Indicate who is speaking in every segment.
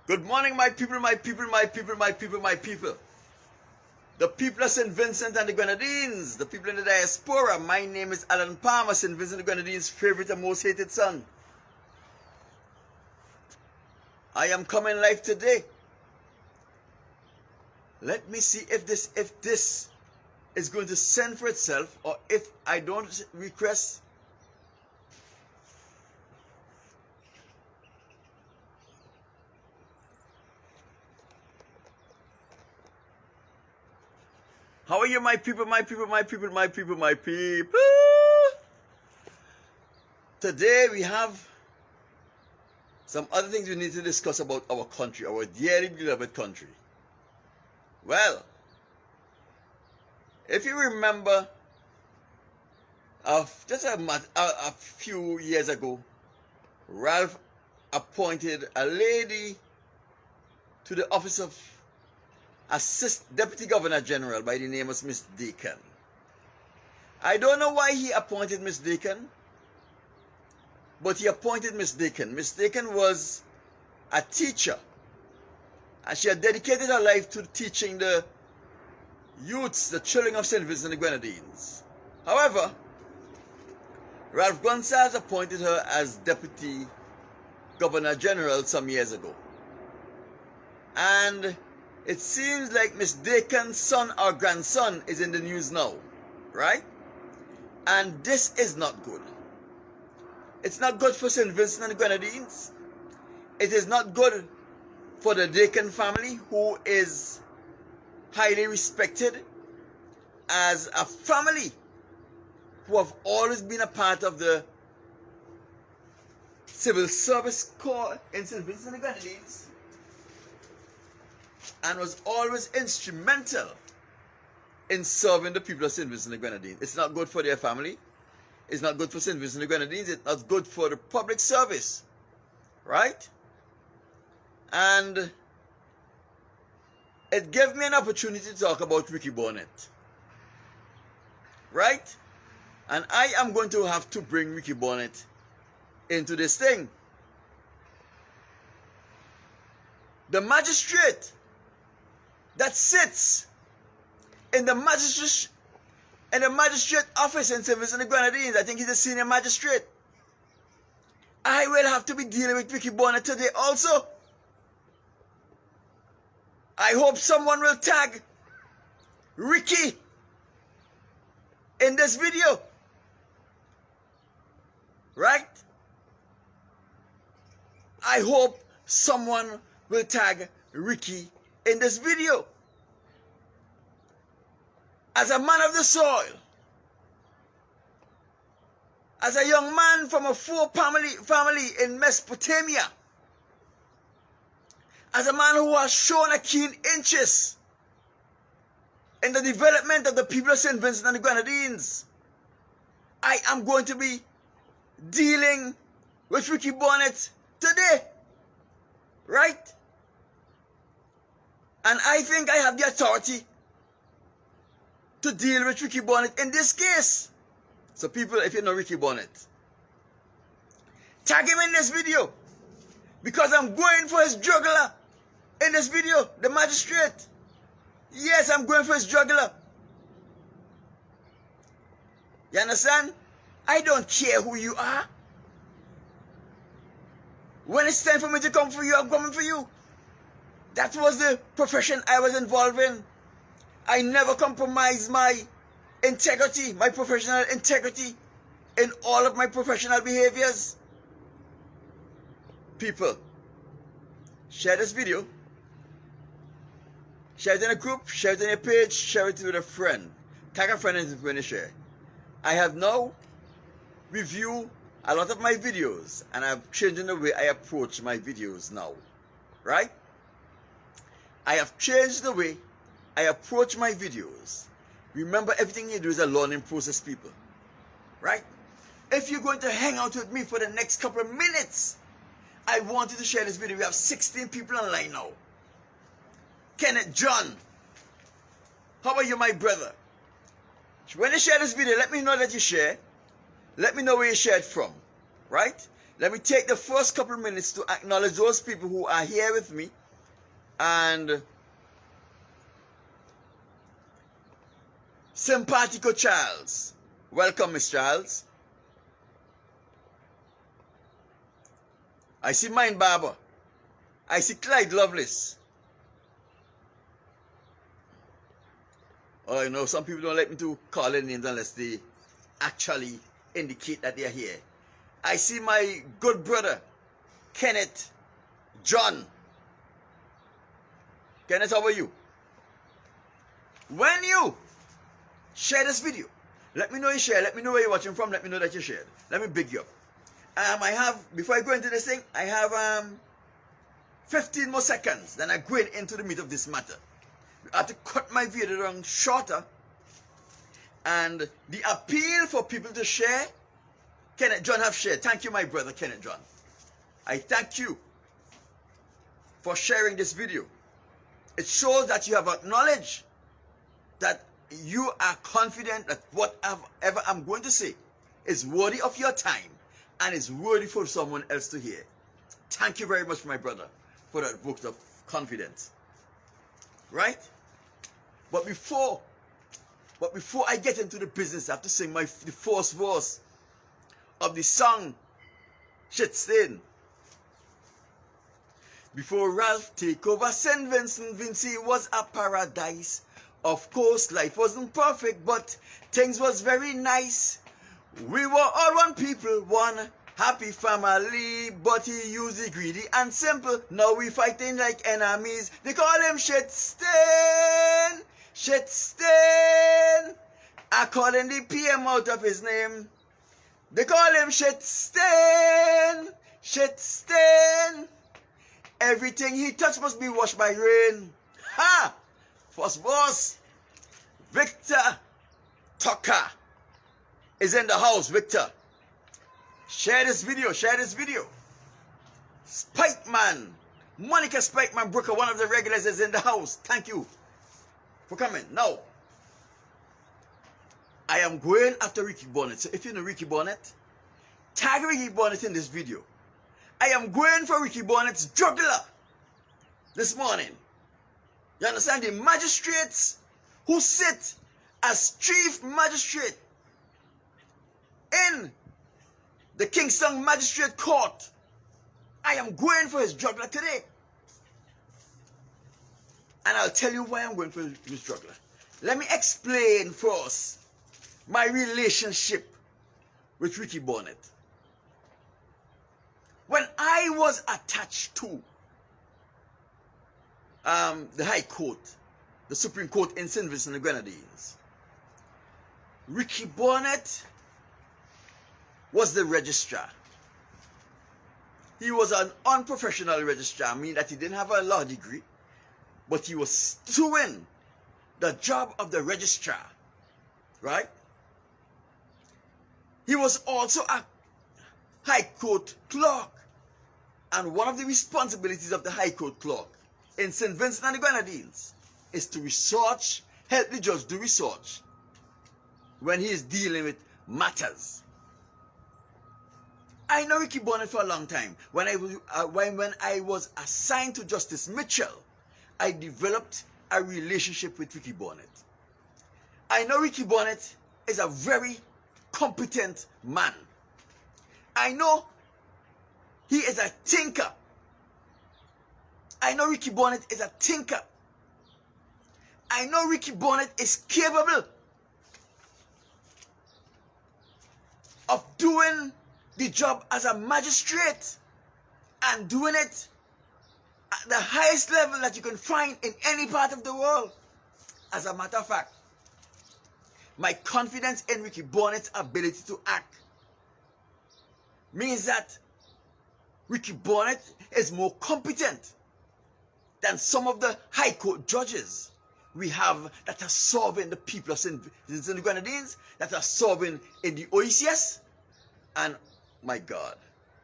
Speaker 1: Good morning, my people, my people, my people, my people, my people. The people of St. Vincent and the Grenadines, the people in the diaspora. My name is Alan Palmer, St. Vincent and the Grenadines' favorite and most hated son. I am coming live today. Let me see if this is going to send for itself, or if I don't request. How are you, my people, my people, my people, my people, my people? Today we have some other things we need to discuss about our country, our dearly beloved country. Well, if you remember, just a few years ago, Ralph appointed a lady to the office of Deputy Governor General by the name of Miss Deacon. I don't know why he appointed Miss Deacon, but he appointed Miss Deacon. Miss Deacon was a teacher, and she had dedicated her life to teaching the youths, the children of St. Vincent and the Grenadines. However, Ralph Gonsalves appointed her as Deputy Governor General some years ago. And it seems like Miss Deacon's son or grandson is in the news now, right? And this is not good. It's not good for St. Vincent and the Grenadines. It is not good for the Deacon family, who is highly respected as a family who have always been a part of the Civil Service Corps in St. Vincent and the Grenadines, and was always instrumental in serving the people of St. Vincent and the Grenadines. It's not good for their family. It's not good for St. Vincent and the Grenadines. It's not good for the public service, right? And it gave me an opportunity to talk about Ricky Bonnet, right? And I am going to have to bring Ricky Bonnet into this thing. The magistrate that sits in the magistrate office in St. Vincent and the Grenadines, I think he's a senior magistrate. I will have to be dealing with Ricky Bonnet today also. I hope someone will tag Ricky in this video, right? I hope someone will tag Ricky in this video. As a man of the soil, as a young man from a poor family in Mesopotamia, as a man who has shown a keen interest in the development of the people of St. Vincent and the Grenadines, I am going to be dealing with Ricky Bonnet today, right? And I think I have the authority to deal with Ricky Bonnet in this case. So people, if you know Ricky Bonnet, tag him in this video, because I'm going for his jugular in this video, the magistrate. Yes, I'm going for his jugular. You understand? I don't care who you are. When it's time for me to come for you, I'm coming for you. That was the profession I was involved in. I never compromised my integrity, my professional integrity, in all of my professional behaviors. People, share this video. Share it in a group, share it in a page, share it with a friend. Tag a friend and when you share. I have now reviewed a lot of my videos, and I'm changing the way I approach my videos now, right? I have changed the way I approach my videos. Remember, everything you do is a learning process, people, right? If you're going to hang out with me for the next couple of minutes, I want you to share this video. We have 16 people online now. Kenneth John, how are you, my brother? When you share this video, let me know that you share. Let me know where you shared from, right? let me take the first couple of minutes to acknowledge those people who are here with me. And Simpatico Charles. Welcome, Miss Charles. I see Mind Barber. I see Clyde Lovelace. Oh, you know, some people don't like me to call their names unless they actually indicate that they are here. I see my good brother, Kenneth John. Kenneth, how are you? When you share this video, let me know you share. Let me know where you're watching from. Let me know that you shared. Let me big you up. I have, before I go into this thing, I have 15 more seconds. Then I go into the meat of this matter. I have to cut my video down shorter. And the appeal for people to share, Kenneth John have shared. Thank you, my brother, Kenneth John. I thank you for sharing this video. It shows that you have acknowledged that you are confident that whatever I'm going to say is worthy of your time and is worthy for someone else to hear. Thank you very much, my brother, for that vote of confidence. Right? But before I get into the business, I have to sing the first verse of the song, Shit Stain. Before Ralph take over St. Vincent, Vinci was a paradise. Of course, life wasn't perfect, but things was very nice. We were all one people, one happy family, but he used it greedy and simple. Now we fighting like enemies. They call him Shit Stain, Shit Stain. I calling the PM out of his name. They call him Shit Stain, Shit Stain. Everything he touched must be washed by rain. Ha! First boss, Victor Tucker is in the house. Victor, share this video, share this video. Spikeman, Monica Spikeman Brooker, one of the regulars, is in the house. Thank you for coming. Now, I am going after Ricky Bonnet. So if you know Ricky Bonnet, tag Ricky Bonnet in this video. I am going for Ricky Bonnet's jugular this morning. You understand? The magistrates who sit as chief magistrate in the Kingston Magistrate Court. I am going for his jugular today. And I'll tell you why I'm going for his jugular. Let me explain first my relationship with Ricky Bonnet. When I was attached to the High Court, the Supreme Court in St. Vincent and the Grenadines, Ricky Bonnet was the registrar. He was an unprofessional registrar, meaning that he didn't have a law degree, but he was doing the job of the registrar, right? He was also a High Court clerk, and one of the responsibilities of the High Court clerk in St. Vincent and the Grenadines is to research, help the judge do research when he is dealing with matters. I know Ricky Bonnet for a long time. When I was assigned to Justice Mitchell, I developed a relationship with Ricky Bonnet. I know Ricky Bonnet is a very competent man. I know he is a thinker. I know Ricky Bonnet is a thinker. I know Ricky Bonnet is capable of doing the job as a magistrate and doing it at the highest level that you can find in any part of the world. As a matter of fact, my confidence in Ricky Bonnet's ability to act means that Ricky Bonnet is more competent than some of the High Court judges we have that are serving the people of St. Vincent and the Grenadines, that are serving in the OECS. And my God,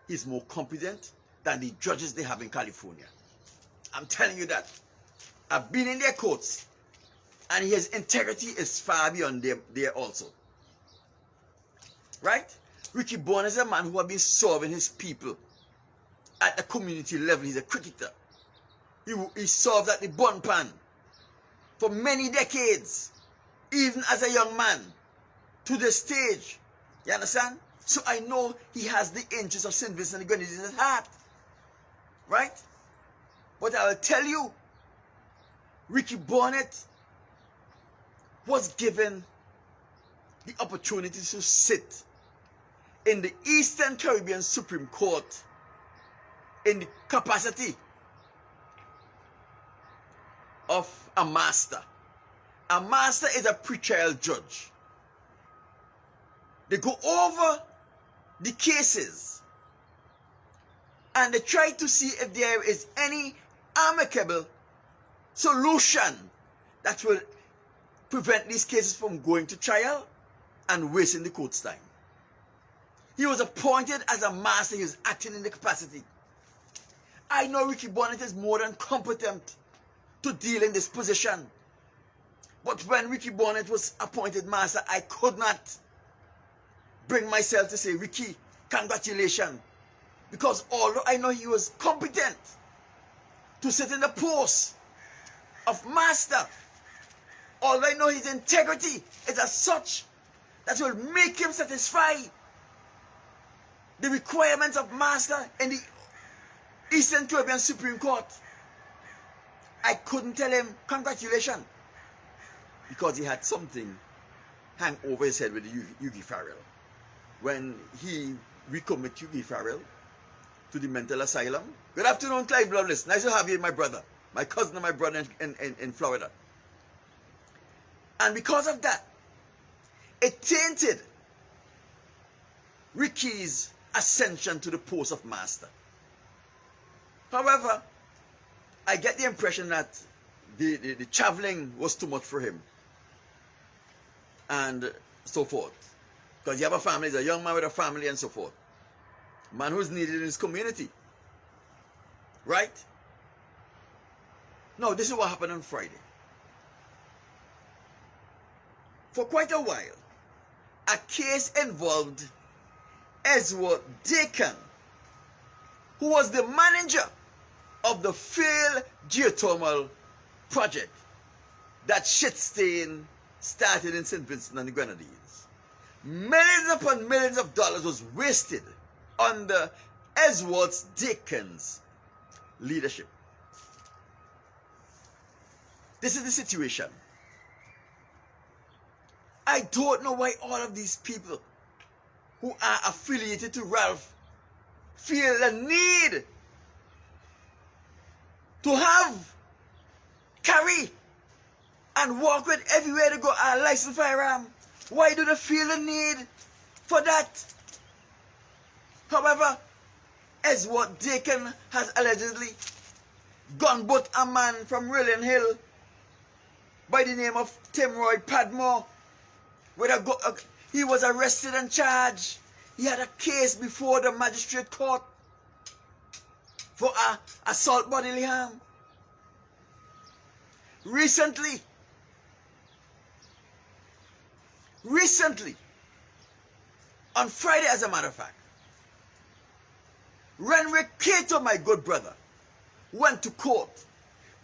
Speaker 1: he's more competent than the judges they have in California. I'm telling you that. I've been in their courts, and his integrity is far beyond there also. Right? Ricky Bond is a man who has been serving his people at the community level. He's a cricketer. He served at the bun pan for many decades, even as a young man, to the stage. You understand? So I know he has the interests of St. Vincent and the Grenadines in his heart. Right? But I will tell you, Ricky Bonnet was given the opportunity to sit in the Eastern Caribbean Supreme Court in the capacity of a master. A master is a pre-trial judge. They go over the cases and they try to see if there is any amicable solution that will prevent these cases from going to trial and wasting the court's time. He was appointed as a master. He was acting in the capacity. I know Ricky Bonnet is more than competent to deal in this position. But when Ricky Bonnet was appointed master, I could not bring myself to say, Ricky, congratulations. Because although I know he was competent to sit in the post of master, although I know his integrity is as such that will make him satisfy the requirements of master in the Eastern Caribbean Supreme Court, I couldn't tell him congratulations, because he had something hang over his head with the Yugi Farrell. When he recommitted Yugi Farrell to the mental asylum. Good afternoon, Clive Lovelace. Nice to have you, my brother. My cousin and my brother in Florida. And because of that, it tainted Ricky's ascension to the post of master. However, I get the impression that the traveling was too much for him. And so forth. Because you have a family, he's a young man with a family and so forth. A man who's needed in his community. Right? Now, this is what happened on Friday. For quite a while, a case involved Ezra Dakin, who was the manager of the failed geothermal project that Shitstain started in St. Vincent and the Grenadines. Millions upon millions of dollars was wasted under Ezra Dakin's leadership. This is the situation. I don't know why all of these people who are affiliated to Ralph feel the need to carry and walk with everywhere they go a licensed firearm. Why do they feel the need for that? However, Ezra Dakin has allegedly gunboat a man from Rolling Hill by the name of Tim Roy Padmore. He was arrested and charged. He had a case before the magistrate court for assault bodily harm. Recently, on Friday as a matter of fact, Renwick Cato, my good brother, went to court.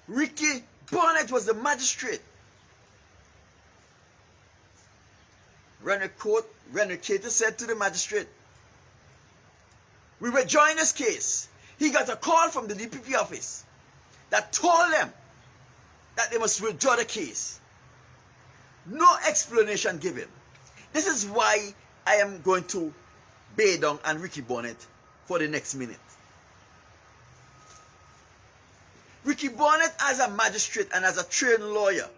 Speaker 1: Ricky Bonnet was the magistrate. Renwick Cato said to the magistrate, we were joining this case. He got a call from the DPP office that told them that they must withdraw the case. No explanation given. This is why I am going to bay down on Ricky Bonnet for the next minute. Ricky Bonnet as a magistrate and as a trained lawyer,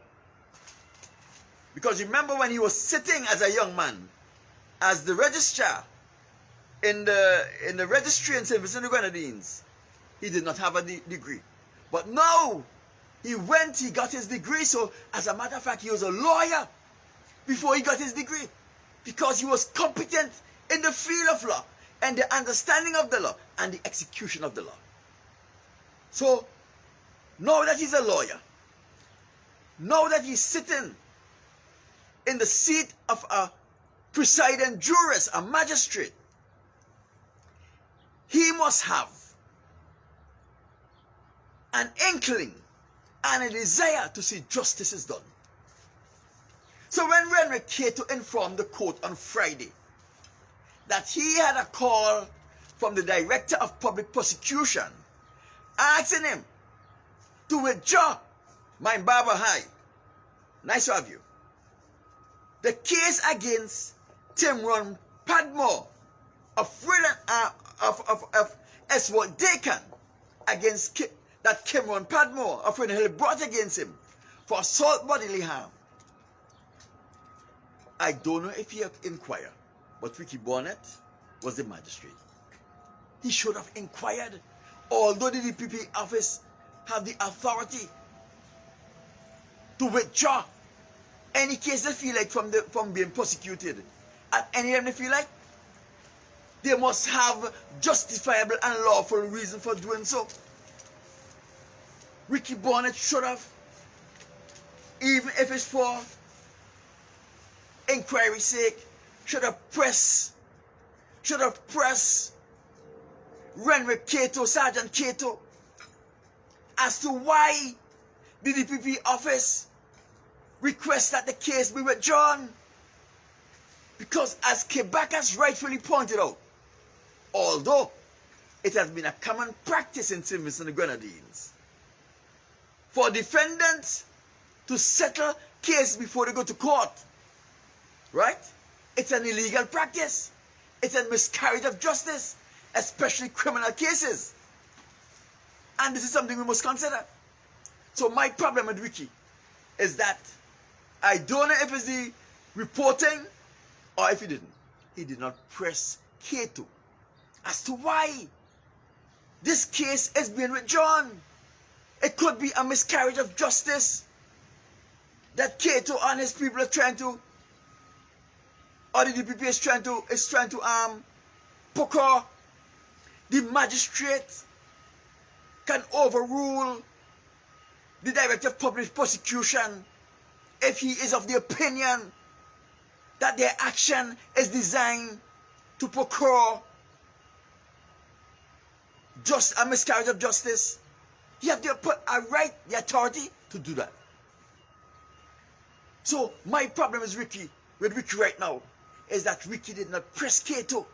Speaker 1: because remember when he was sitting as a young man as the registrar in the registry in St. Vincent and the Grenadines, he did not have a degree. But now he got his degree. So as a matter of fact, he was a lawyer before he got his degree, because he was competent in the field of law and the understanding of the law and the execution of the law. So now that he's a lawyer, now that he's sitting in the seat of a presiding jurist, a magistrate, he must have an inkling and a desire to see justice is done. So when Renwick Cato informed the court on Friday that he had a call from the Director of Public Prosecution asking him to withdraw my Baba High, nice of you, the case against Timron Padmore of Eswald Dakin against that Cameron Padmore of Hill brought against him for assault bodily harm. I don't know if he had inquired, but Ricky Bonnet was the magistrate. He should have inquired, although the DPP office have the authority to withdraw any case they feel like from being prosecuted. At any time they feel like, they must have justifiable and lawful reason for doing so. Ricky Bonnet should have, even if it's for inquiry's sake, should have pressed Renwick Cato, Sergeant Cato, as to why the DPP office requests that the case be withdrawn. Because as Quebec has rightfully pointed out, although it has been a common practice in St. Vincent and the Grenadines for defendants to settle cases before they go to court, right? It's an illegal practice. It's a miscarriage of justice, especially criminal cases. And this is something we must consider. So my problem with Ricky is that I don't know if it's the reporting or if he didn't. He did not press Cato as to why this case is being withdrawn. It could be a miscarriage of justice that Cato and his people are trying to, or the DPP is trying to procure. The magistrate can overrule the Director of Public Prosecution if he is of the opinion that their action is designed to procure just a miscarriage of justice. You have the right, the authority to do that. So my problem is with Ricky right now is that Ricky did not press Cato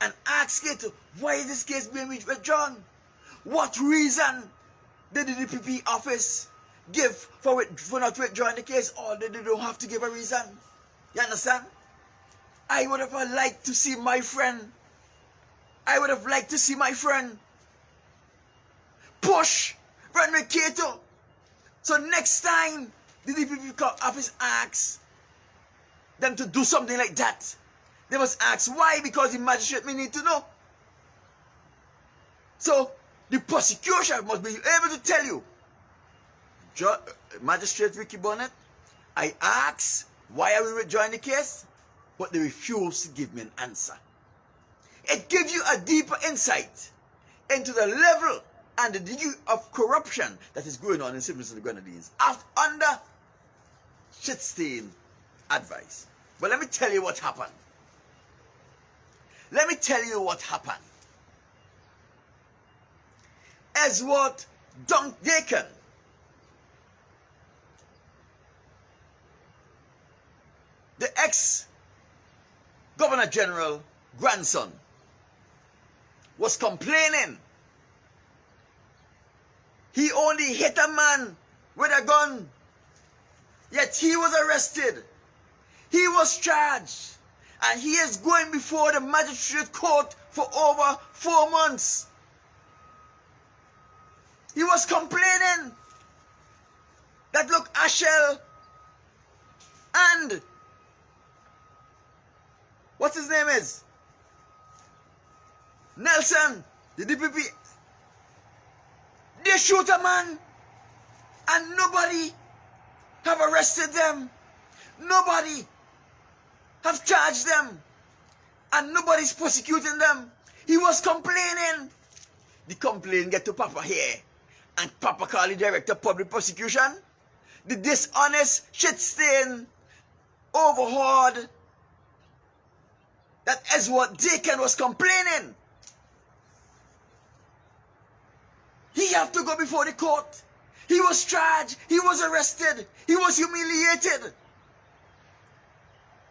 Speaker 1: and ask Cato, why is this case being withdrawn? What reason did the DPP office give for not withdrawing the case, or they don't have to give a reason? You understand? I would have liked to see my friend. I would have liked to see my friend push Renwick Cato. So next time the DPP office asks them to do something like that, they must ask why, because the magistrate may need to know. So the prosecution must be able to tell you, Magistrate Ricky Bonnet, I asked why are we withdrawing the case, but they refuse to give me an answer. It gives you a deeper insight into the level and the degree of corruption that is going on in St. Vincent and the Grenadines under shit-stain advice. But let me tell you what happened. Let me tell you what happened. Eswald Dakin, the ex-Governor General grandson, was complaining. He only hit a man with a gun, yet he was arrested. He was charged, and he is going before the magistrate court for over 4 months. He was complaining that, look, Ashel and what his name is, Nelson, the DPP, they shoot a man and nobody have arrested them. Nobody have charged them and nobody's prosecuting them. He was complaining. The complaint get to Papa here, and Papa call the Director of Public Prosecution. The dishonest shit-stain overhauled that Eswald Dakin was complaining. He have to go before the court. He was charged. He was arrested. He was humiliated.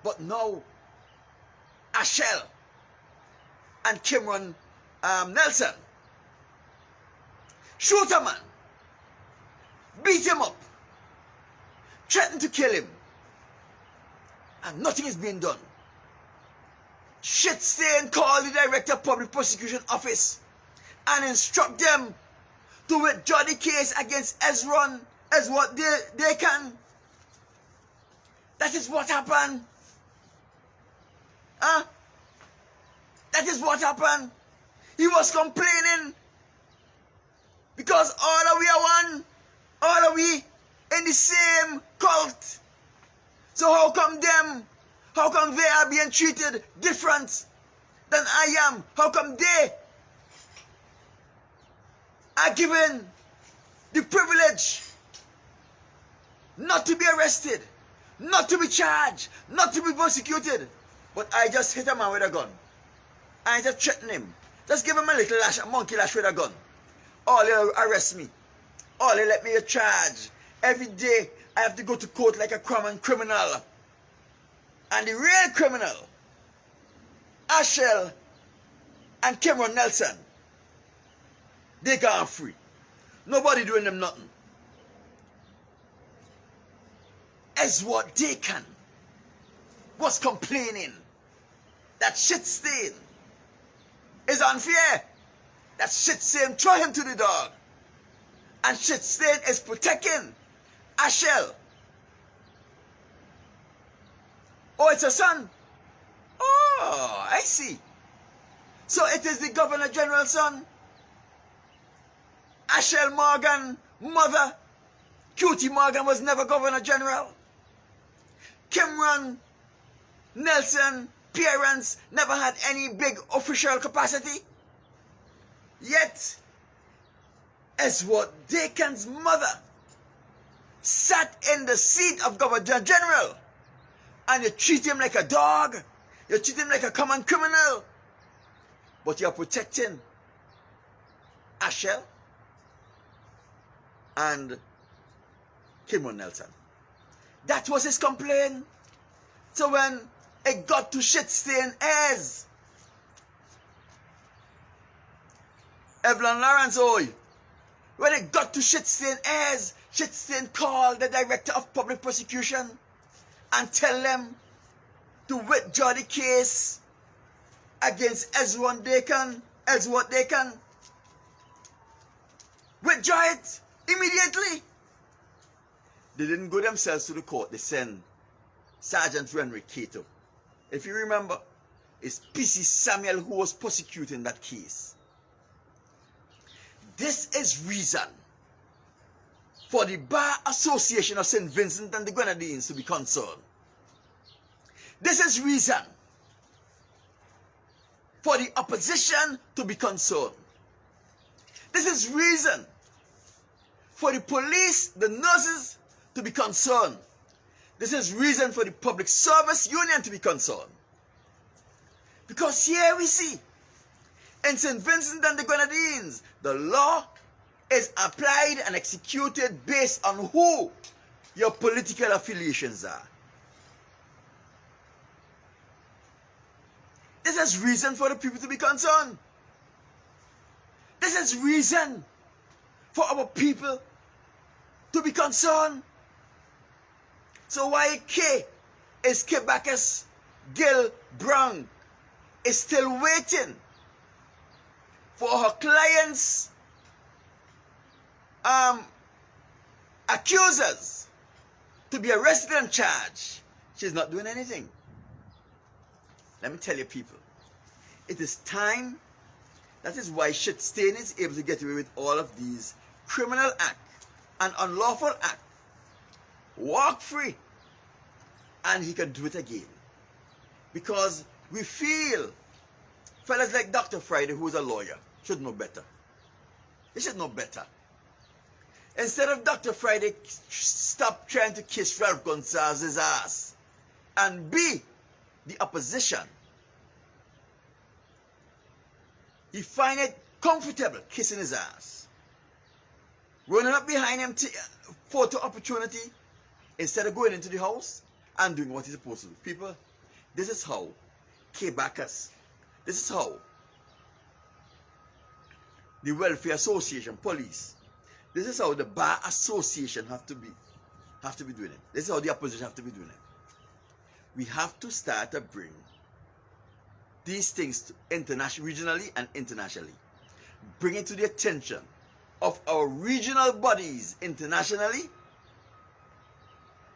Speaker 1: But now, Ashell and Cameron Nelson shoot a man, beat him up, threaten to kill him, and nothing is being done. Shitstain called the Director of Public Prosecution Office and instruct them to withdraw the case against Ezron as what they can. That is what happened. Huh? That is what happened. He was complaining because all of we are one. All of we in the same cult. So how come them? How come they are being treated different than I am? How come they are given the privilege not to be arrested, not to be charged, not to be prosecuted? But I just hit a man with a gun. I just threaten him. Just give him a little lash, a monkey lash with a gun. All they arrest me. All they let me get charged. Every day I have to go to court like a common criminal. And the real criminal, Ashell and Cameron Nelson, they gone free. Nobody doing them nothing. As what they can was complaining that Shitstain is unfair. That Shitstain throw him to the dog. And Shitstain is protecting Ashell. Oh, it's a son. Oh, I see. So it is the Governor General's son. Ashell Morgan, mother. Cutie Morgan was never Governor General. Cameron Nelson, parents, never had any big official capacity. Yet, as what Dakin's mother sat in the seat of Governor General, and you treat him like a dog, you treat him like a common criminal, but you're protecting Ashell and Cameron Nelson. That was his complaint. So when it got to Shitstain as Evelyn Lawrence, when it got to Shitstain as Shitstain called the Director of Public Prosecution and tell them to withdraw the case against Ezron Dakin, Ezward Dakin. Withdraw it immediately. They didn't go themselves to the court. They sent Sergeant Renrick Cato. If you remember, it's PC Samuel who was prosecuting that case. This is reason for the Bar Association of St. Vincent and the Grenadines to be concerned. This is reason for the opposition to be concerned. This is reason for the police, the nurses to be concerned. This is reason for the Public Service Union to be concerned. Because here we see, in St. Vincent and the Grenadines, the law is applied and executed based on who your political affiliations are. This is reason for the people to be concerned. This is reason for our people to be concerned. So while K is K Bacchus, Gil Brown is still waiting for her clients' accusers to be arrested and charged, she's not doing anything. Let me tell you, people, it is time. That is why Shitstain is able to get away with all of these criminal acts and unlawful acts. Walk free, and he can do it again. Because we feel fellas like Dr. Friday, who is a lawyer, should know better. They should know better. Instead of Dr. Friday stop trying to kiss Ralph Gonsalves' ass and be the opposition, he find it comfortable kissing his ass. running up behind him, photo opportunity, instead of going into the house and doing what he's supposed to do. People, this is how K-backers, this is how the Welfare Association, police, this is how the Bar Association have to be doing it. This is how the opposition have to be doing it. We have to start to bring these things to regionally and internationally. Bring it to the attention of our regional bodies internationally,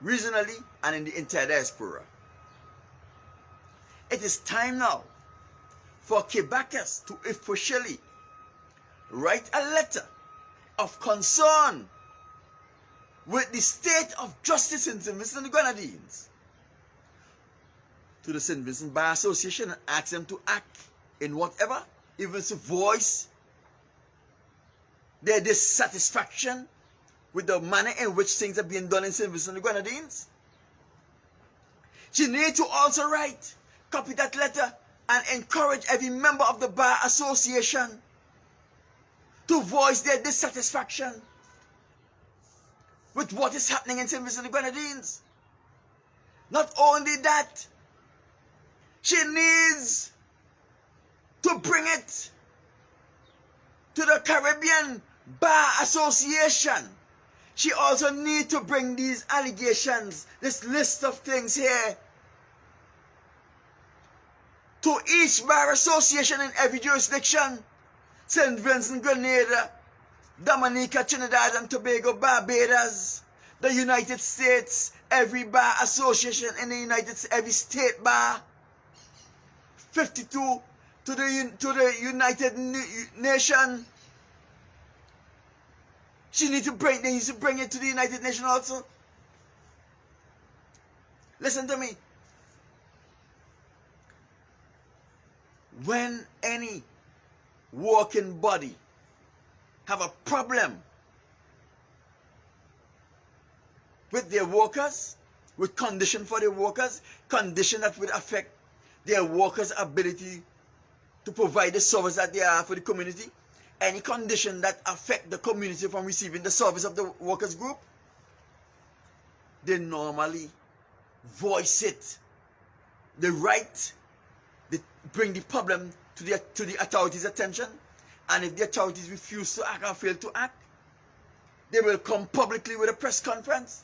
Speaker 1: regionally, and in the entire diaspora. It is time now for Quebecers to officially write a letter of concern with the state of justice in St. Vincent and the Grenadines to the St. Vincent Bar Association and ask them to act in whatever, even to voice their dissatisfaction with the manner in which things are being done in St. Vincent and the Grenadines. She needs to also write, copy that letter, and encourage every member of the Bar Association to voice their dissatisfaction with what is happening in St. Vincent and the Grenadines. Not only that, she needs to bring it to the Caribbean Bar Association. She also needs to bring these allegations, this list of things here, to each bar association in every jurisdiction. St. Vincent, Grenada, Dominica, Trinidad and Tobago, Barbados, the United States, every bar association in the United States, every state bar, 52 to the United Nations. They need to bring it to the United Nations also. Listen to me. When any working body have a problem with their workers, with condition for their workers, condition that would affect their workers' ability to provide the service that they are for the community, any condition that affect the community from receiving the service of the workers group, they normally voice it. They write, they bring the problem to the authorities' attention, and if the authorities refuse to act or fail to act, they will come publicly with a press conference.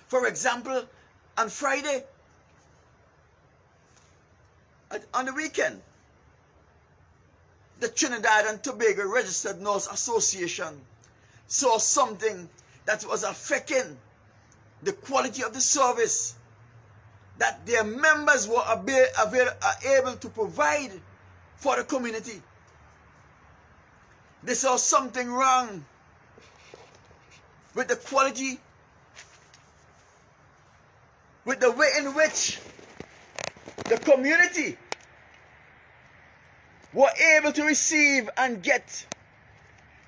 Speaker 1: For example, on Friday, on the weekend, the Trinidad and Tobago Registered Nurse Association saw something that was affecting the quality of the service that their members were able to provide for the community. They saw something wrong with the quality, with the way in which the community were able to receive and get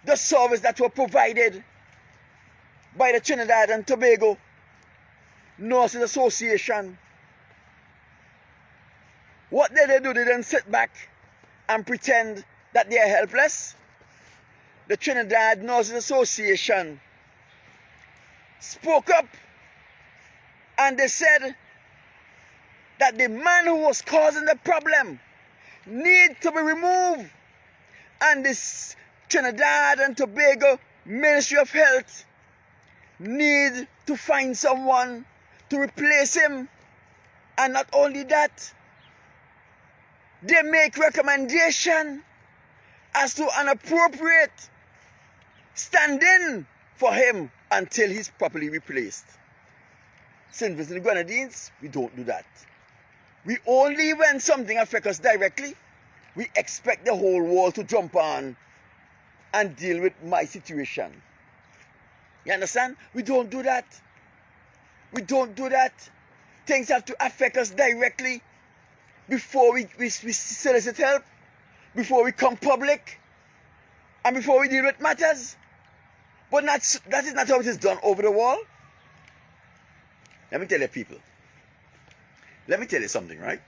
Speaker 1: the service that were provided by the Trinidad and Tobago Nurses Association. What did they do? They didn't sit back and pretend that they are helpless. The Trinidad Nurses Association spoke up and they said that the man who was causing the problem need to be removed, and this Trinidad and Tobago Ministry of Health need to find someone to replace him. And not only that, they make recommendation as to an appropriate stand-in for him until he's properly replaced. St. Vincent and the Grenadines, we don't do that. We only, when something affects us directly, we expect the whole world to jump on and deal with my situation. You understand? We don't do that. We don't do that. Things have to affect us directly before we solicit help, before we come public, and before we deal with matters. But that is not how it is done over the wall. Let me tell you, people. Let me tell you something, right?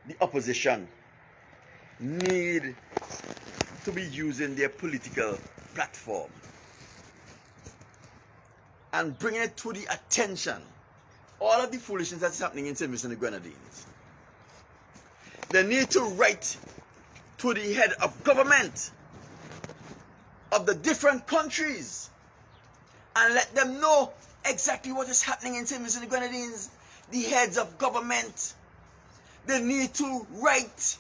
Speaker 1: The opposition need to be using their political platform and bringing it to the attention, all of the foolishness that's happening in St. Vincent and the Grenadines. They need to write to the head of government of the different countries and let them know exactly what is happening in St. Vincent and the Grenadines. The heads of government, they need to write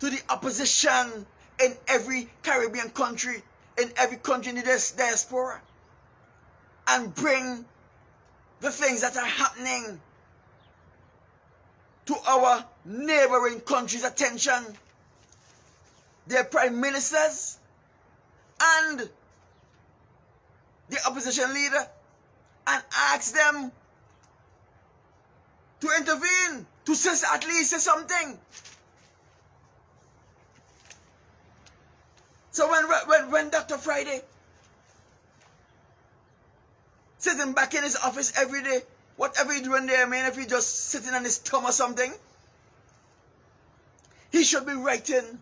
Speaker 1: to the opposition in every Caribbean country, in every country in the diaspora, and bring the things that are happening to our neighboring countries' attention, their prime ministers and the opposition leader, and ask them to intervene, to say, at least say something. So when Dr. Friday sitting back in his office every day, whatever he's doing there, man, if he's just sitting on his thumb or something, he should be writing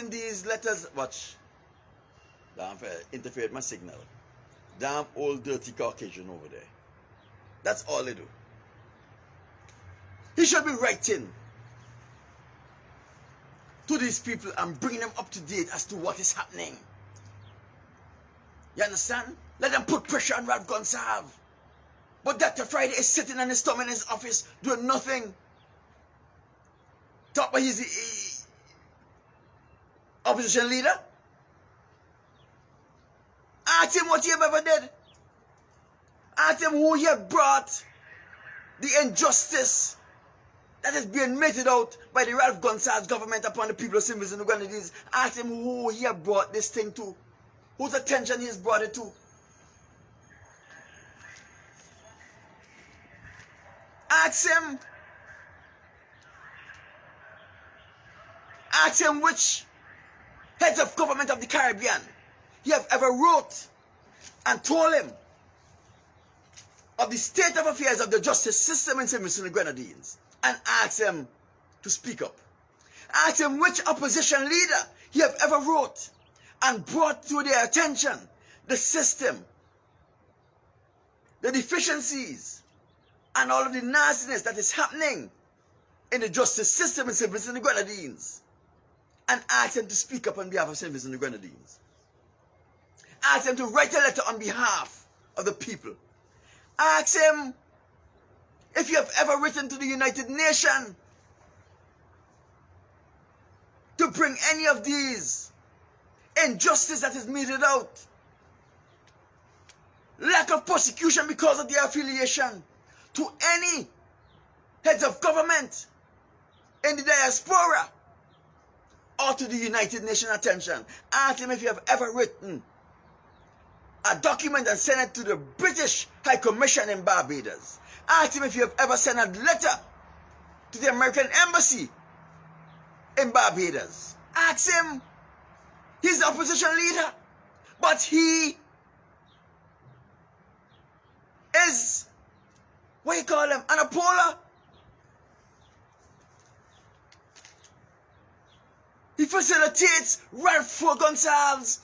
Speaker 1: these letters. Watch. Damn, interfere with my signal. Damn old dirty Caucasian over there. That's all they do. He should be writing to these people and bringing them up to date as to what is happening. You understand? Let them put pressure on Ralph Gonsalves. But Dr. Friday is sitting on his thumb in his office doing nothing. Talk about he's the opposition leader. Ask him what he ever did. Ask him who he have brought the injustice that is being meted out by the Ralph Gonsalves government upon the people of St. Vincent and the Grenadines. Ask him who he have brought this thing to, whose attention he has brought it to. Ask him which heads of government of the Caribbean he have ever wrote and told him of the state of affairs of the justice system in St. Vincent and the Grenadines, and ask him to speak up. Ask him which opposition leader he have ever wrote and brought to their attention the system, the deficiencies, and all of the nastiness that is happening in the justice system in St. Vincent and the Grenadines, and ask him to speak up on behalf of St. Vincent and the Grenadines. Ask him to write a letter on behalf of the people. Ask him if you have ever written to the United Nations to bring any of these injustice that is meted out, lack of persecution because of their affiliation, to any heads of government in the diaspora or to the United Nations attention. Ask him if you have ever written a document and sent it to the British High Commission in Barbados. Ask him if you have ever sent a letter to the American Embassy in Barbados. Ask him. He's the opposition leader, but he is, what do you call him, an Apola. He facilitates Ralph Gonsalves'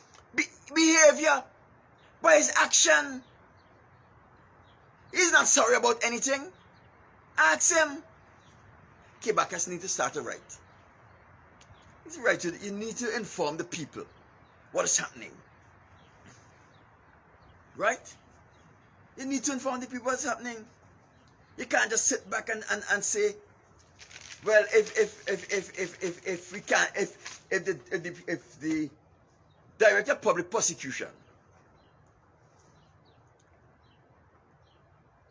Speaker 1: behavior by his action. He's not sorry about anything. Ask him. Quebecers need to start to write. You need to inform the people what is happening. Right? You need to inform the people what's happening. You can't just sit back and say, well, if the Director of Public Prosecution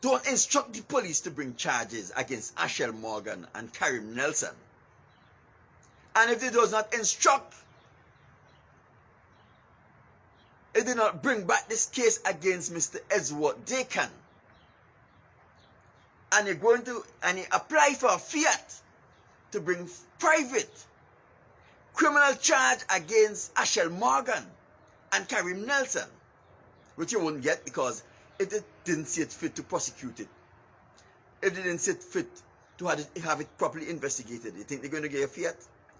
Speaker 1: don't instruct the police to bring charges against Ashel Morgan and Karim Nelson, and if they does not instruct, if they not bring back this case against Mr. Edward Dakin, and you're going to, and you apply for a fiat to bring private criminal charge against Ashel Morgan and Karim Nelson, which you won't get because if they didn't see it fit to prosecute it, if they didn't sit fit to have it properly investigated? You think they're going to get a fiat?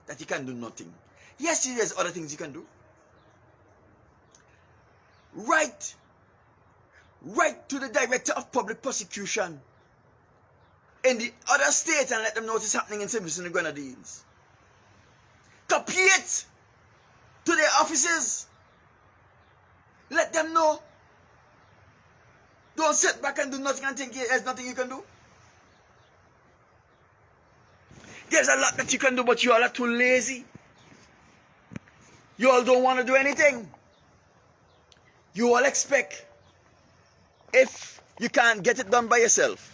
Speaker 1: That you can do nothing. Yes, there's other things you can do. Write to the Director of Public Prosecution in the other state and let them know what is happening in St. Vincent and the Grenadines. Copy it to their offices. Let them know. Don't sit back and do nothing and think there's nothing you can do. There's a lot that you can do, but you all are too lazy. You all don't want to do anything. You all expect, if you can't get it done by yourself,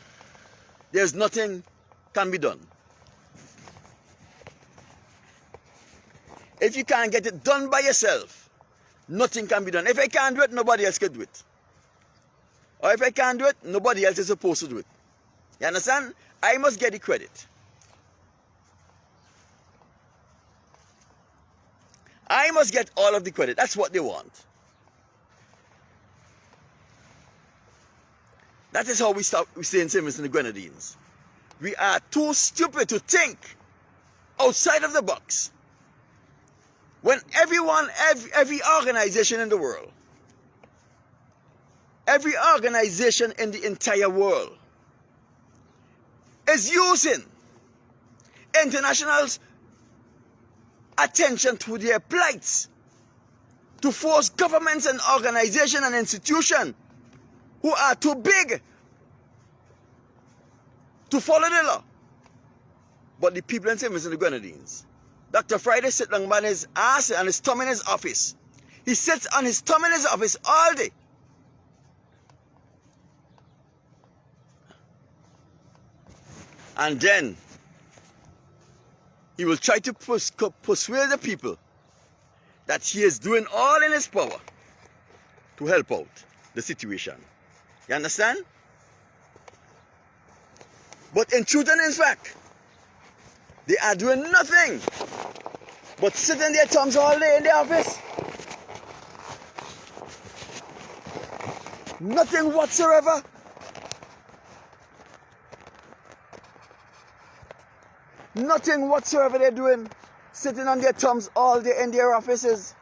Speaker 1: there's nothing can be done. If you can't get it done by yourself, nothing can be done. If I can't do it, nobody else can do it. Or if I can't do it, nobody else is supposed to do it. You understand? I must get the credit. I must get all of the credit. That's what they want. That is how we stay in St. Vincent and the Grenadines. We are too stupid to think outside of the box. When every organization in the world, every organization in the entire world is using international's attention to their plights to force governments and organizations and institutions who are too big to follow the law. But the people in St. Vincent and the Grenadines, Dr. Friday sits down on his ass and his thumb in his office. He sits on his thumb in his office all day. And then he will try to persuade the people that he is doing all in his power to help out the situation. You understand? But in truth and in fact, they are doing nothing but sitting their thumbs all day in the office. Nothing whatsoever. Nothing whatsoever they're doing. Sitting on their thumbs all day in their offices.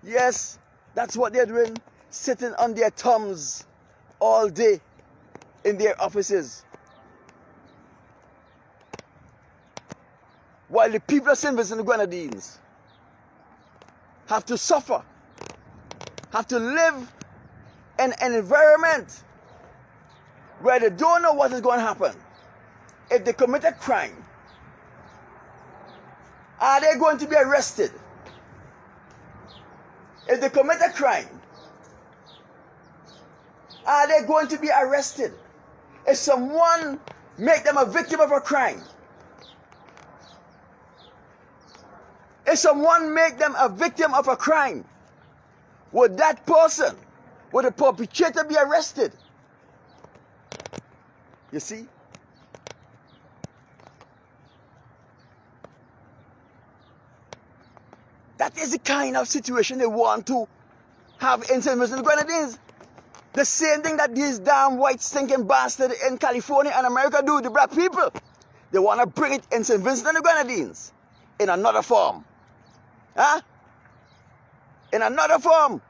Speaker 1: Yes, that's what they're doing. Sitting on their thumbs all day in their offices. While the people of St. Vincent and the Grenadines have to suffer, have to live in an environment where they don't know what is going to happen. If they commit a crime, are they going to be arrested? If they commit a crime, are they going to be arrested? If someone make them a victim of a crime, if someone make them a victim of a crime, would that person, would the perpetrator be arrested? You see? That is the kind of situation they want to have in St. Vincent and the Grenadines. The same thing that these damn white stinking bastards in California and America do to black people. They want to bring it in St. Vincent and the Grenadines in another form. Huh? In another form.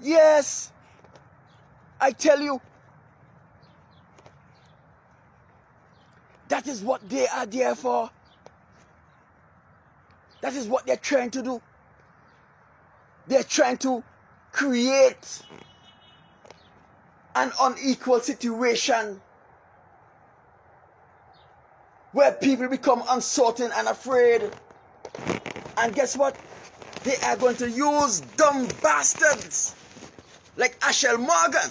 Speaker 1: Yes, I tell you, that is what they are there for. That is what they're trying to do. They're trying to create an unequal situation where people become uncertain and afraid. And guess what? They are going to use dumb bastards like Ashel Morgan,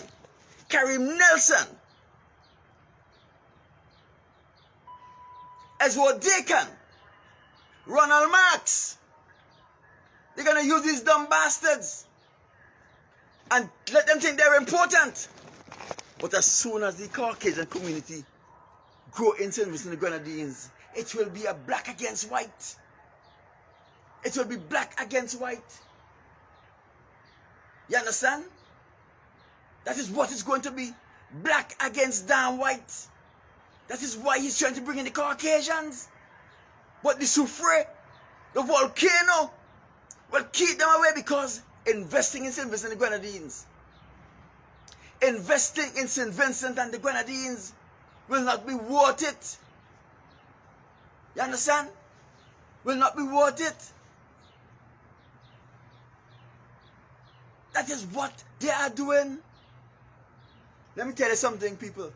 Speaker 1: Karim Nelson, Ezra Dakin, Ronald Marx. They're going to use these dumb bastards and let them think they're important. But as soon as the Caucasian community grow in St. Vincent and the Grenadines, it will be a black against white. It will be black against white. You understand? That is what it's going to be. Black against damn white. That is why he's trying to bring in the Caucasians. But the Soufre, the volcano, will keep them away because investing in St. Vincent and the Grenadines, investing in St. Vincent and the Grenadines will not be worth it. You understand? Will not be worth it. That is what they are doing. Let me tell you something, people.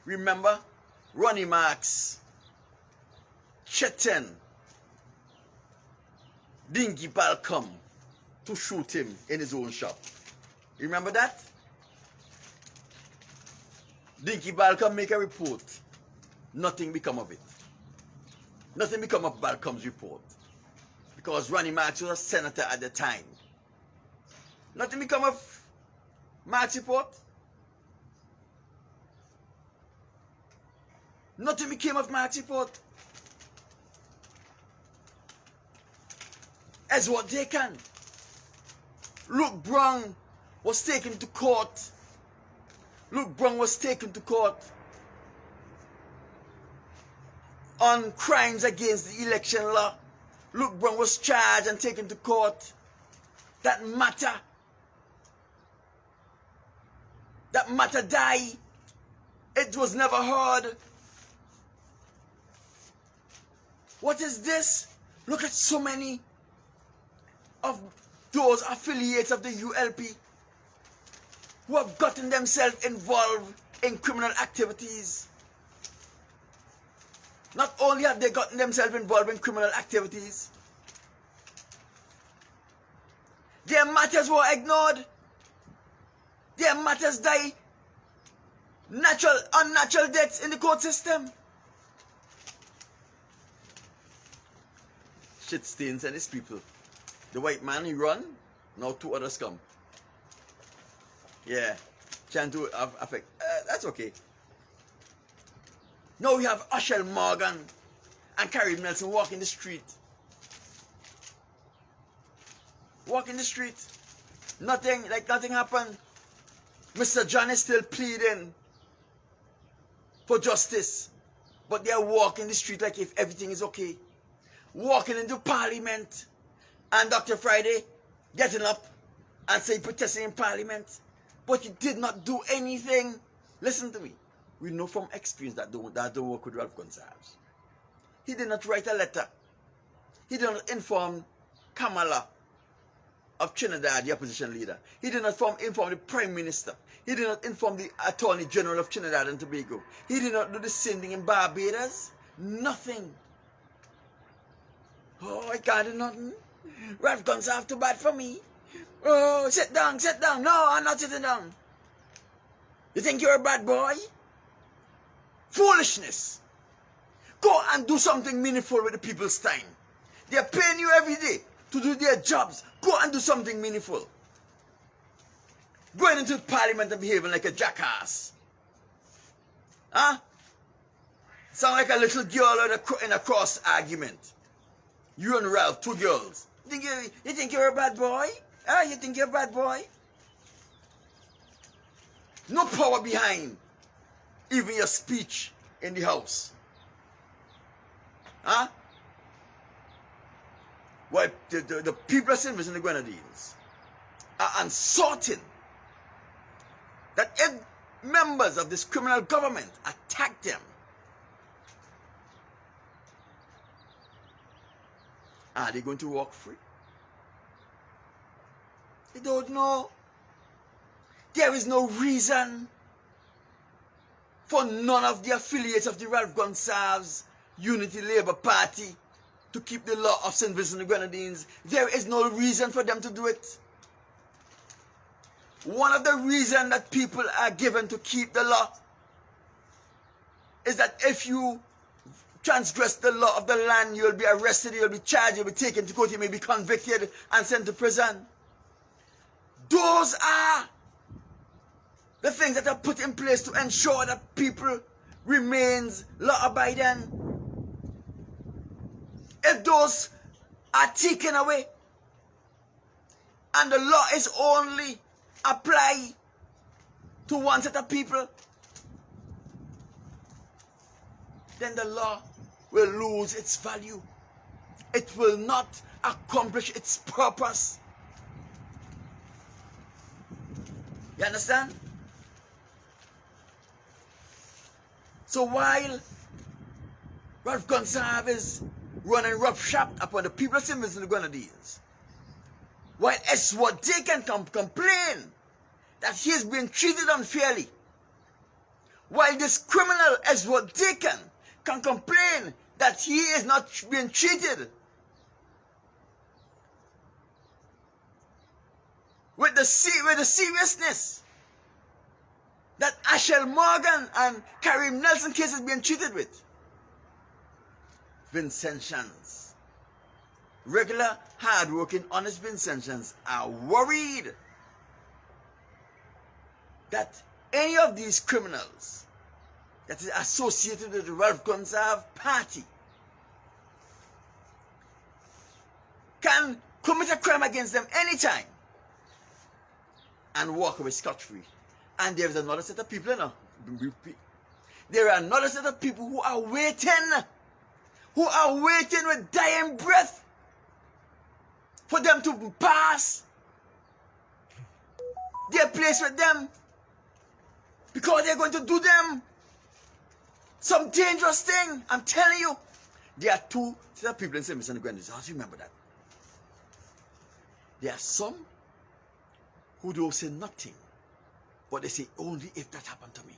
Speaker 1: Remember, Ronnie Marks, Chetan, Dingy Bal come to shoot him in his own shop. You remember that? Dinky Balcom make a report. Nothing become of it. Nothing become of Balcom's report. Because Ronnie Marks was a senator at the time. Nothing become of Marks' report. Nothing became of Marks' report. As what they can. Luke Brown was taken to court. Luke Brown was taken to court on crimes against the election law. Luke Brown was charged and taken to court. That matter died. It was never heard. What is this? Look at so many of those affiliates of the ULP who have gotten themselves involved in criminal activities. Not only have they gotten themselves involved in criminal activities, their matters were ignored. Their matters die unnatural deaths in the court system. Shit stains and his people. The white man, he run, now two others come. Yeah, trying to affect. That's okay. Now we have Ushel Morgan and Carrie Nelson walking the street. Walking the street. Nothing happened. Mr. John is still pleading for justice. But they are walking the street like if everything is okay. Walking into Parliament. And Dr. Friday getting up and saying protesting in Parliament. But he did not do anything. Listen to me. We know from experience that don't work with Ralph Gonsalves. He did not write a letter. He did not inform Kamala of Trinidad, the opposition leader. He did not inform the Prime Minister. He did not inform the Attorney General of Trinidad and Tobago. He did not do the same thing in Barbados. Nothing. Oh, I can't do nothing. Ralph Gonsalves too bad for me. Oh, sit down, sit down. No, I'm not sitting down. You think you're a bad boy? Foolishness. Go and do something meaningful with the people's time. They're paying you every day to do their jobs. Go and do something meaningful. Going into Parliament and behaving like a jackass. Huh? Sound like a little girl in a cross argument. You and Ralph, two girls. You think you're a bad boy? Huh? You think you're a bad boy? No power behind even your speech in the house. Huh? Well, the people of St. Vincent and the Grenadines are uncertain that if members of this criminal government attack them, are they going to walk free? They don't know. There is no reason for none of the affiliates of the Ralph Gonsalves Unity Labour Party to keep the law of St. Vincent and the Grenadines. There is no reason for them to do it. One of the reasons that people are given to keep the law is that if you transgress the law of the land, you'll be arrested, you'll be charged, you'll be taken to court, you may be convicted and sent to prison. Those are the things that are put in place to ensure that people remains law-abiding. If those are taken away and the law is only applied to one set of people, then the law will lose its value. It will not accomplish its purpose. You understand? So while Ralph Gonsalves is running roughshod upon the people of Simmons and the Grenadines, while SVG can complain that he is being treated unfairly, while this criminal SVG can complain that he is not being treated with the seriousness that Ashel Morgan and Karim Nelson case is being treated with. Vincentians, regular, hard-working, honest Vincentians are worried that any of these criminals that is associated with the Ralph Gonsalves party can commit a crime against them anytime and walk away scot-free. And there is another set of people, you know. There are another set of people who are waiting with dying breath for them to pass their place with them, because they're going to do them some dangerous thing. I'm telling you, there are two set of people in St. Vincent and Grenadines. How do you remember that? There are some who don't say nothing, but they say, only if that happened to me.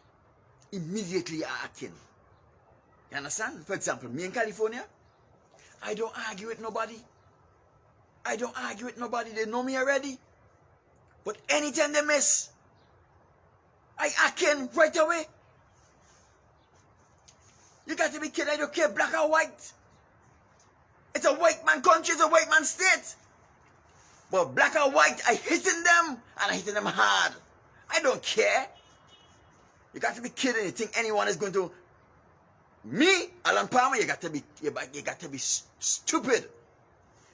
Speaker 1: Immediately are acting. You understand? For example, me in California, I don't argue with nobody. I don't argue with nobody. They know me already. But anytime they miss, I act in right away. You got to be kidding. I don't care black or white. It's a white man country. It's a white man state. But black or white, I hitting them, and I hitting them hard. I don't care. You got to be kidding. You think anyone is going to... Me, Alan Palmer, you got to be stupid.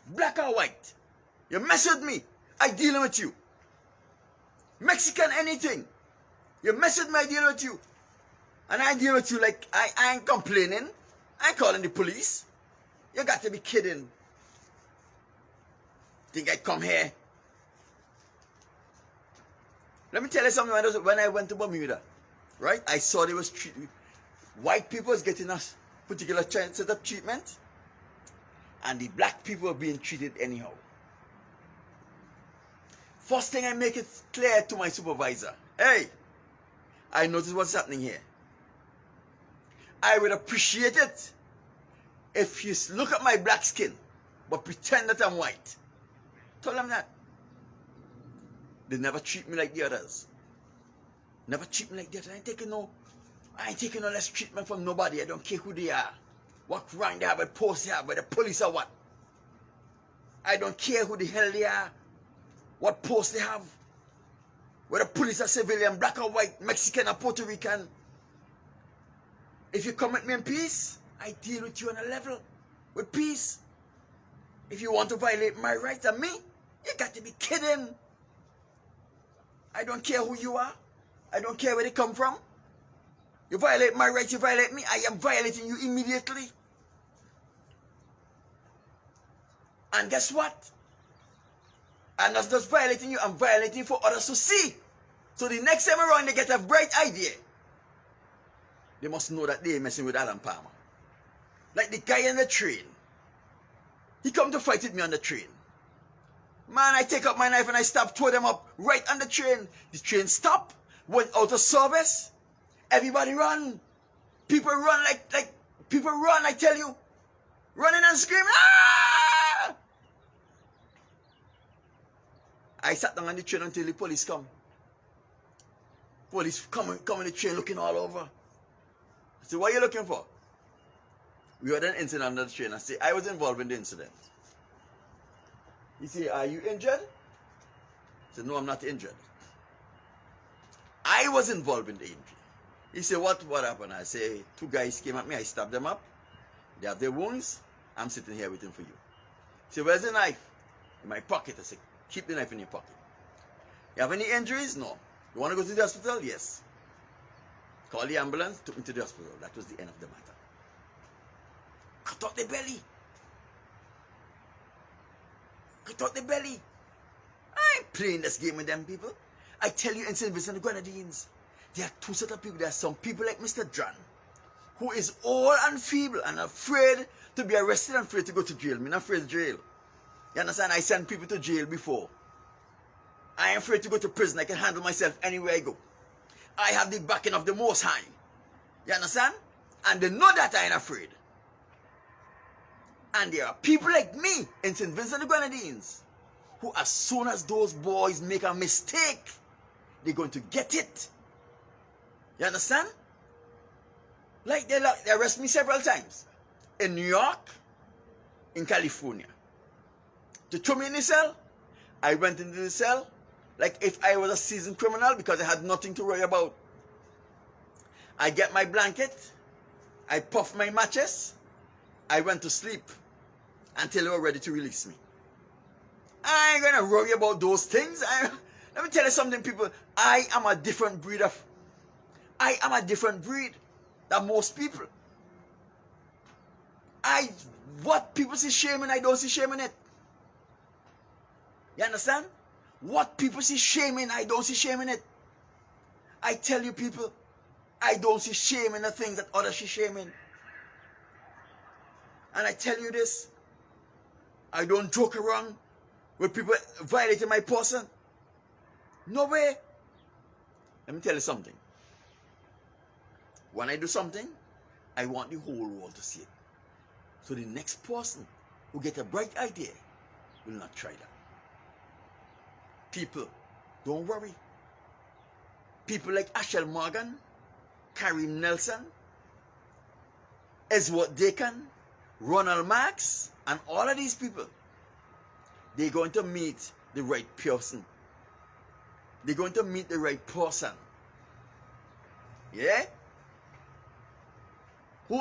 Speaker 1: Black or white. You mess with me, I deal with you. Mexican, anything. You mess with me, I deal with you. And I deal with you like I ain't complaining. I ain't calling the police. You got to be kidding. Think I come here? Let me tell you something. When I went to Bermuda, right? I saw there was white people was getting a particular set of treatment, and the black people were being treated anyhow. First thing I make it clear to my supervisor, hey, I noticed what's happening here. I would appreciate it if you look at my black skin, but pretend that I'm white. Tell them that. They never treat me like the others. Never treat me like the others. I ain't taking no less treatment from nobody. I don't care who they are, what rank they have, what post they have, whether police or what. I don't care who the hell they are, what post they have, whether police or civilian, black or white, Mexican or Puerto Rican. If you come with me in peace, I deal with you on a level with peace. If you want to violate my rights and me, you got to be kidding. I don't care who you are. I don't care where they come from. You violate my rights, you violate me, I am violating you immediately. And guess what? I'm not just violating you, I'm violating for others to see. So the next time around they get a bright idea, they must know that they're messing with Alan Palmer. Like the guy in the train. He come to fight with me on the train. Man, I take up my knife and I tore them up right on the train. The train stopped, went out of service. Everybody run. People run like people run, I tell you. Running and screaming. Ah! I sat down on the train until the police come. Police come in the train looking all over. I said, what are you looking for? We had an incident on the train. I said, I was involved in the incident. He said, are you injured? I said, no, I'm not injured. I was involved in the injury. He said, what happened? I say, 2 guys came at me, I stabbed them up. They have their wounds. I'm sitting here waiting for you. He said, where's the knife? In my pocket. I said, keep the knife in your pocket. You have any injuries? No. You want to go to the hospital? Yes. Call the ambulance, took me to the hospital. That was the end of the matter. Cut out the belly. Cut out the belly. I ain't playing this game with them people. I tell you, in St. Vincent and the Grenadines, there are 2 sets of people. There are some people like Mr. John, who is old and feeble and afraid to be arrested and afraid to go to jail. I'm not afraid of jail. You understand? I sent people to jail before. I am afraid to go to prison. I can handle myself anywhere I go. I have the backing of the Most High. You understand? And they know that I ain't afraid. And there are people like me in St. Vincent and the Grenadines who, as soon as those boys make a mistake, they're going to get it. You understand? Like they arrest me several times. In New York, in California. To throw me in the cell, I went into the cell like if I was a seasoned criminal because I had nothing to worry about. I get my blanket, I puff my matches, I went to sleep until they were ready to release me. I ain't gonna worry about those things. Let me tell you something, people. I am a different breed than most people. What people see shame in, I don't see shame in it. You understand? What people see shame in, I don't see shame in it. I tell you, people, I don't see shame in the things that others see shame in. And I tell you this, I don't joke around with people violating my person. No way. Let me tell you something. When I do something, I want the whole world to see it. So the next person who gets a bright idea will not try that. People, don't worry. People like Ashel Morgan, Kareem Nelson, Ezward Dakan, Ronald Marks, and all of these people, they're going to meet the right person. They're going to meet the right person. Yeah? There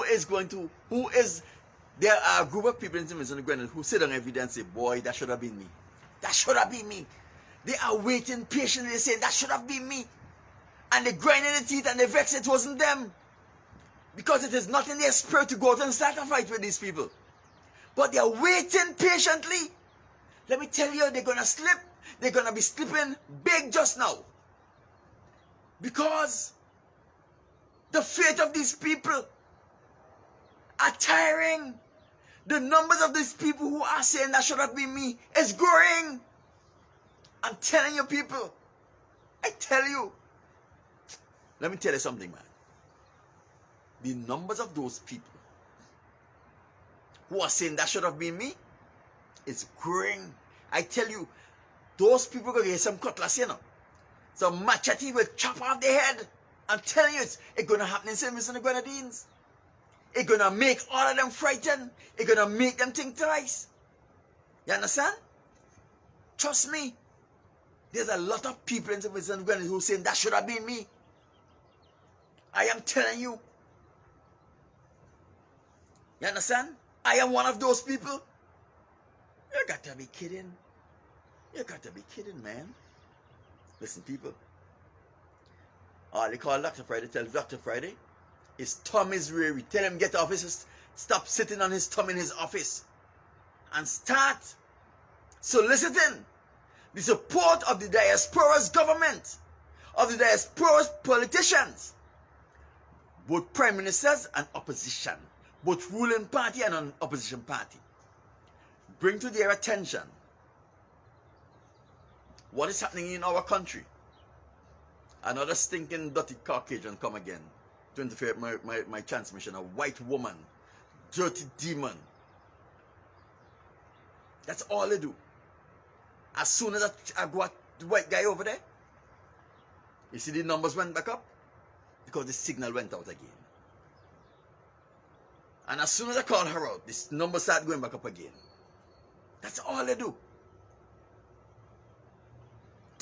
Speaker 1: are a group of people in the Grenada who sit down every day and say, boy, that should have been me. That should have been me. They are waiting patiently. They say, that should have been me. And they grind in the teeth and they vex it wasn't them. Because it is not in their spirit to go out and start a fight with these people. But they are waiting patiently. Let me tell you, they're going to slip. They're going to be slipping big just now. Because the fate of these people are tiring. The numbers of these people who are saying that should have been me is growing. I'm telling you, people. I tell you. Let me tell you something, man. The numbers of those people who are saying that should have been me is growing. I tell you, those people going to get some cutlass, you know. Some machete will chop off their head. I'm telling you, it's going to happen in St. Vincent and the Grenadines. It's going to make all of them frightened. It's going to make them think twice. You understand? Trust me. There's a lot of people in St. Vincent and the Grenadines who are saying that should have been me. I am telling you. You understand? I am one of those people. You got to be kidding. You got to be kidding, man. Listen, people. All they call Dr. Friday, tell Dr. Friday, his thumb is weary. Tell him get off his, stop sitting on his thumb in his office. And start soliciting the support of the diaspora's government, of the diaspora's politicians, both prime ministers and opposition, both ruling party and an opposition party. Bring to their attention what is happening in our country. Another stinking dirty Caucasian come again to interfere with my transmission. A white woman, dirty demon. That's all they do. As soon as I go at the white guy over there, you see the numbers went back up because the signal went out again. And as soon as I call her out, this number start going back up again. That's all they do.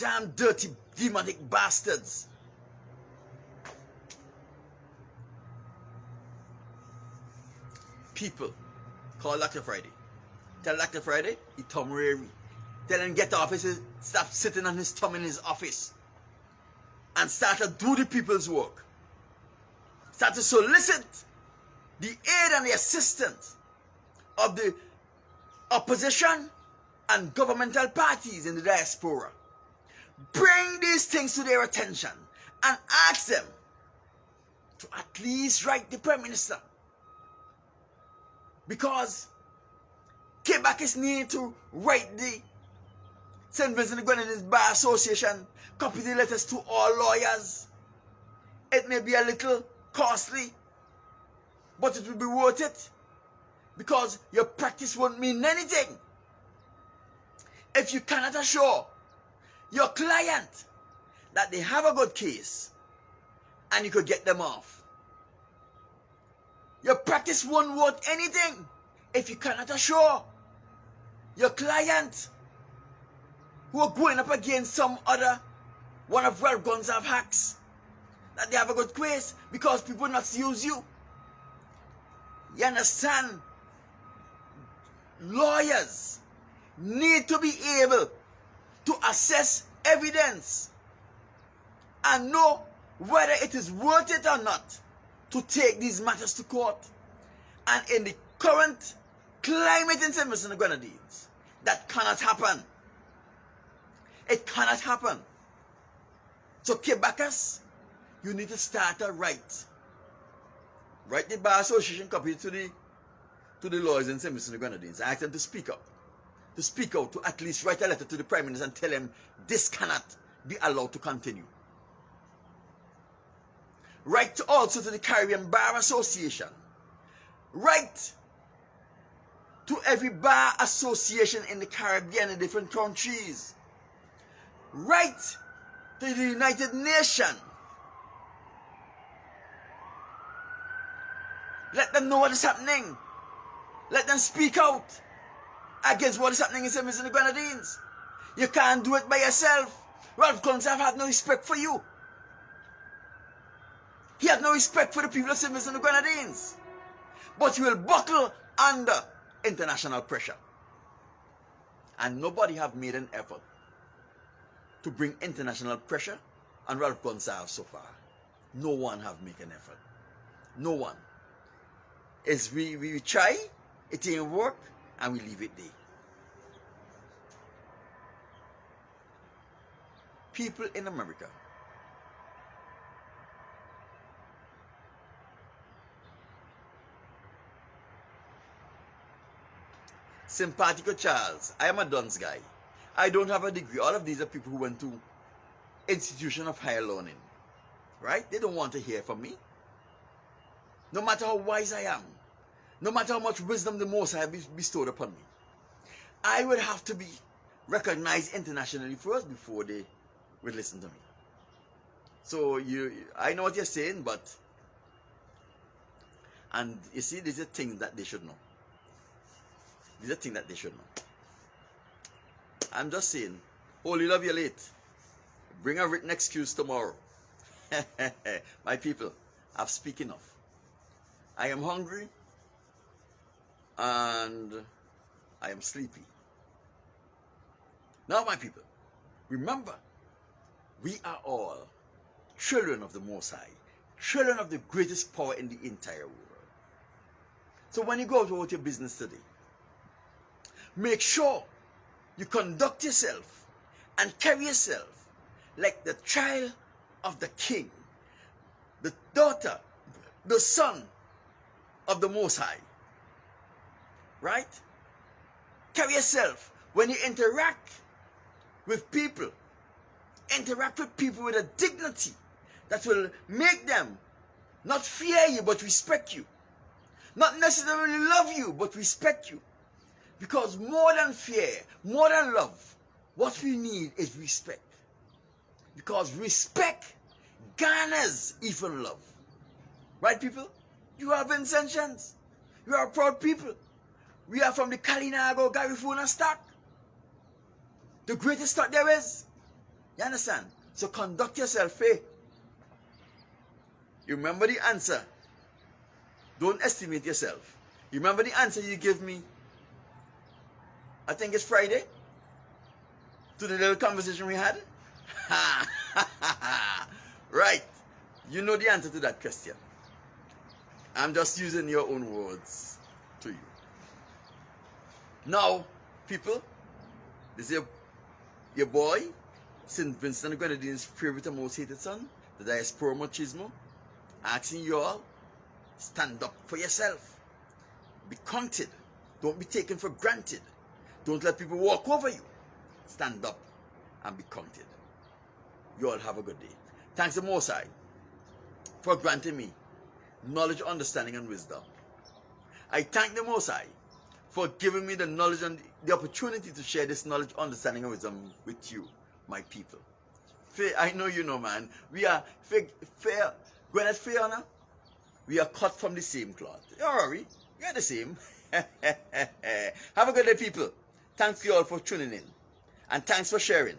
Speaker 1: damn dirty, demonic bastards. People, call Dr. Friday. Tell Dr. Friday, he Tom Rary. Tell him get off his, stop sitting on his thumb in his office. And start to do the people's work. Start to solicit the aid and the assistance of the opposition and governmental parties in the diaspora. Bring these things to their attention and ask them to at least write the Prime Minister. Because Quebecers need to write the St. Vincent and Grenadines Bar Association, copy the letters to all lawyers. It may be a little costly, but it will be worth it, because your practice won't mean anything if you cannot assure your client that they have a good case and you could get them off. Your practice won't worth anything if you cannot assure your client who are going up against some other one of Ralph Gonsalves hacks that they have a good case, because people not use you. You understand? Lawyers need to be able to assess evidence and know whether it is worth it or not to take these matters to court. And in the current climate in St. Vincent and Grenadines, that cannot happen. It cannot happen. So Quebecers, you need to start a write. Write the Bar Association copy to the lawyers in St. Vincent and Grenadines. Ask them to speak up. To speak out, to at least write a letter to the Prime Minister and tell him this cannot be allowed to continue. Write also to the Caribbean Bar Association. Write to every bar association in the Caribbean in different countries. Write to the United Nations. Let them know what is happening. Let them speak out against what is happening in St. Vincent and Grenadines. You can't do it by yourself. Ralph Gonsalves has no respect for you. He has no respect for the people of St. Vincent and Grenadines. But he will buckle under international pressure. And nobody have made an effort to bring international pressure on Ralph Gonsalves so far. No one have made an effort. No one. It's we try, it didn't work, and we leave it there. People in America, Simpatico Charles, I am a dunce guy. I don't have a degree. All of these are people who went to institution of higher learning. Right? They don't want to hear from me. No matter how wise I am, no matter how much wisdom the Most High bestowed upon me, I would have to be recognized internationally first before they would listen to me. So I know what you're saying, and you see, these are things that they should know. These are things that they should know. I'm just saying, holy love you late. Bring a written excuse tomorrow. My people, I've spoken enough. I am hungry and I am sleepy. Now, my people, remember, we are all children of the Most High, children of the greatest power in the entire world. So when you go about your business today, make sure you conduct yourself and carry yourself like the child of the king, the daughter, the son of the Most High. Right? Carry yourself when you interact with people. Interact with people with a dignity that will make them not fear you but respect you. Not necessarily love you but respect you. Because more than fear, more than love, what we need is respect. Because respect garners even love. Right, people? You are Vincentians. You are proud people. We are from the Kalinago Garifuna stock. The greatest stock there is. You understand? So conduct yourself fair. You remember the answer. Don't estimate yourself. You remember the answer you gave me, I think it's Friday, to the little conversation we had? Right. You know the answer to that question. I'm just using your own words to you. Now, people, this is your boy, St. Vincent and Grenadines' favorite and most hated son, the Diaspora Machismo, asking you all, stand up for yourself. Be counted. Don't be taken for granted. Don't let people walk over you. Stand up and be counted. You all have a good day. Thanks the Most High for granting me knowledge, understanding, and wisdom. I thank the Most High for giving me the knowledge and the opportunity to share this knowledge, understanding, and wisdom with you, my people. I know you know, man. We are fair. Gwyneth Fiona, we are cut from the same cloth. Don't worry, you're the same. Have a good day, people. Thank you all for tuning in. And thanks for sharing.